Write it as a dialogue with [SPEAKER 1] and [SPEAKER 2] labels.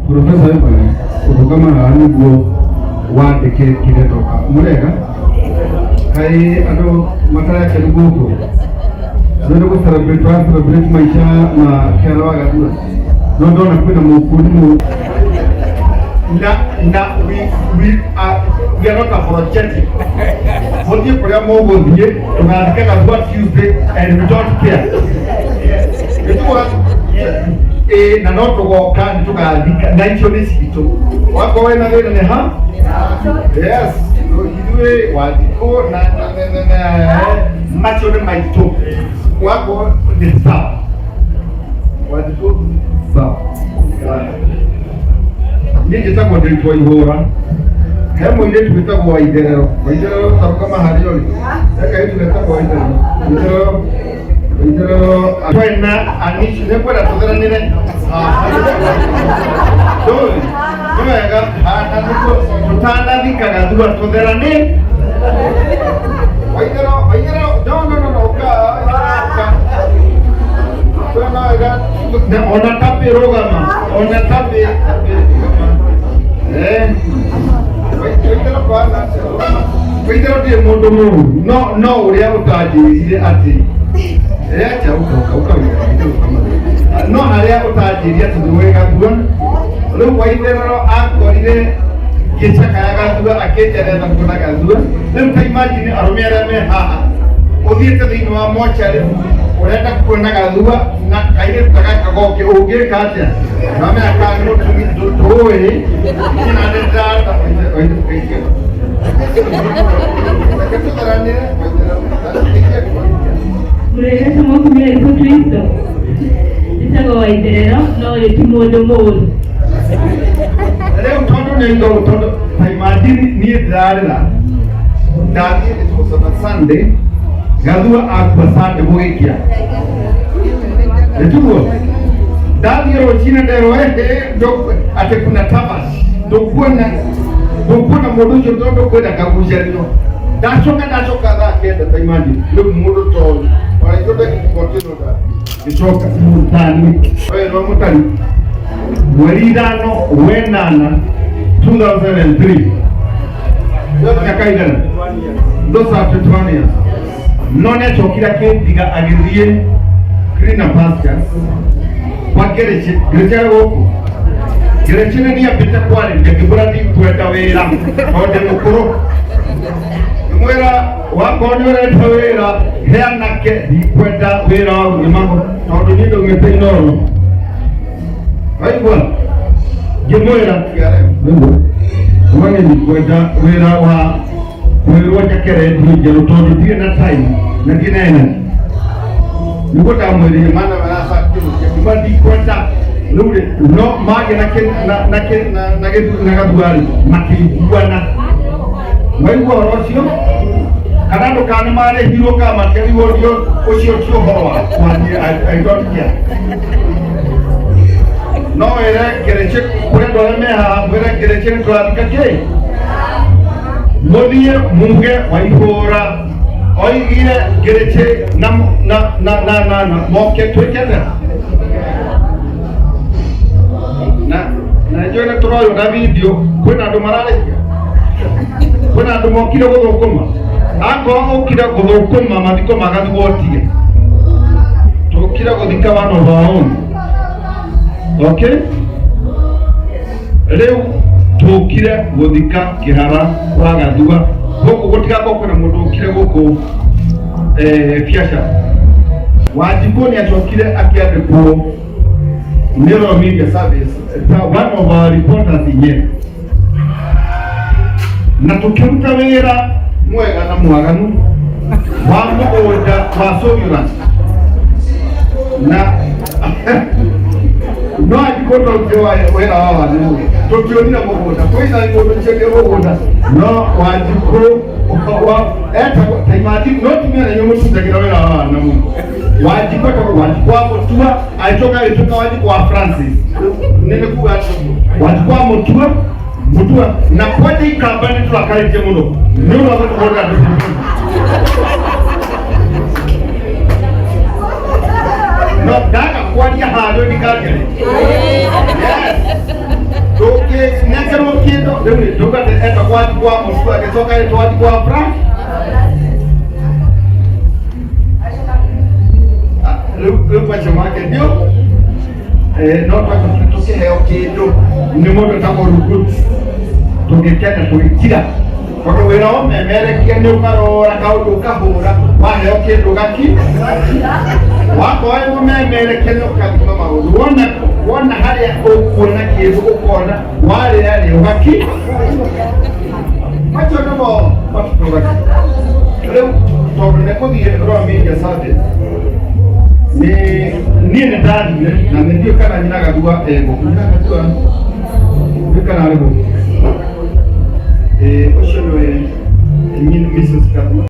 [SPEAKER 1] Professor Ipane, ukama anugo wandike kiretoka murega kai ado matara kelugo ndio ko celebrate maisha na Kihara wa Gathua ndio na kwenda mukuni we are not apologetic for the program over here to have Gathua Tuesday and we don't care na noto woka ntukathika na icho ni cito wako wena wena ne ha yes idwe wadiko na macho ne maito wako ni sawa wadiko sawa nije tako Nderitu Waihura hemo ile tubitako Waihura taruka mahali yole saka hiyo tunataka Waihura Ndero atwena anishi nekwenda todera nene doi kumega hatuko tutanda vika Gathua todera ne Waihura no ka tuna ona tapi rogama ona tapi Waihura ndiye mundu mu no uria utajirire ati acha uka no haria utajiria tuwe Gathua ru Waihura akorire gucakaya Gathua aketerera kuna Gathua ru ta imagine arumera me haha uthiete thini wa mochari urenda kuona Gathua na kaire taka goke ugirika atia mame akano tuwe ina ndata
[SPEAKER 2] Mereka semua kumiliki Kristo. Bisa Waihura no yetimundo mulu.
[SPEAKER 1] Leo mtondo ndio mtondo haimadini ni dharura. Dadi ilikuwa Sunday. Gathua akwa Sunday guikinyia. Etugo. Dadi ro china ndero ndo ate kuna tabas. Dokuona modujo ndo kwenda kagujarino. Dachoka da kenda taimadi. Leo mundo to. Wanaitoka kikotino da. Kitoka mutani. Wewe mutani. Waridano wenana 2003. Yote nyakaidana. Those are 21 years. None chokira kendiga agirie green pastures. Kwa gereche woko. Gereche ni apita kwale ngibura ndi kwenda wera. Ode mukuru. Mwera wakonyora tawera heanake kwenda wera ngimango. Ode nindo ngetenoro. Aigwa Jemwera Mwangi kwenda wera wa kwirwa jakere njero tondu tie na time na dinena nikota mwiri mana barasa kitu bandi kwenda lure no mage na Gathua makibwana maigwa rosio kanando kana mare hiro kama keri wodio ocio tio horwa kwani I don't care no era gereche kwenda meha wera gereche twathika ke modie munge Waihura oigire gereche na moke twekenda na jona toroyo na video kwena ndo marale kwena ndo mokire guthukuma ako okira guthukuma mathiko Gathua otige tukira guthika wano wao. Okay? Leo tukire guthika Kihara wa Gathua huko gutika gukora mundu ukire guko fiasha wajikoni atokire akiandikwo Nero Media Service one of our reporters here na tukiruta wera mwega na mwaganu wa mugoda wa soyura na no ajikoto ukiwa wera hawa ndio tukionina mugoda koina ngodo cheke mugoda no wajiko wa eta taimati not mimi na nyomo tutakira wera hawa na Mungu wajikoto wajikwa mutua alitoka wajiko wa Francis nimekuwa wajikwa mutua na kwaje ikambani tuakalete muno ndio watu kuona no daga kwaje hado nikagere yes twatigwa mũtu agĩcoka twatigwa Frank. Rĩu macio make ndio no tũkĩheo kĩndũ nĩ mũndũ ta mũrunguti tũngĩkenda tũgĩkira tondũ wĩra wa ũmemerekia nĩ ũkarora kaũndũ ũkahũra waheo kĩndũ gaki wakorwo wĩ mũmemerekia nĩ ũkathima maũndũ wona harĩa ũkuona kĩndũ ũkona warĩra rĩ ũgaki macio nĩmo matũtũgaki. Rĩu tondũ nĩ kũthiĩ Romeria Sunday niĩ nĩ ndathire na nĩ ndiũ kana nyina Gathua nyina Gathua nĩ kana arĩ ũcio nĩwe Mrs. Gathua.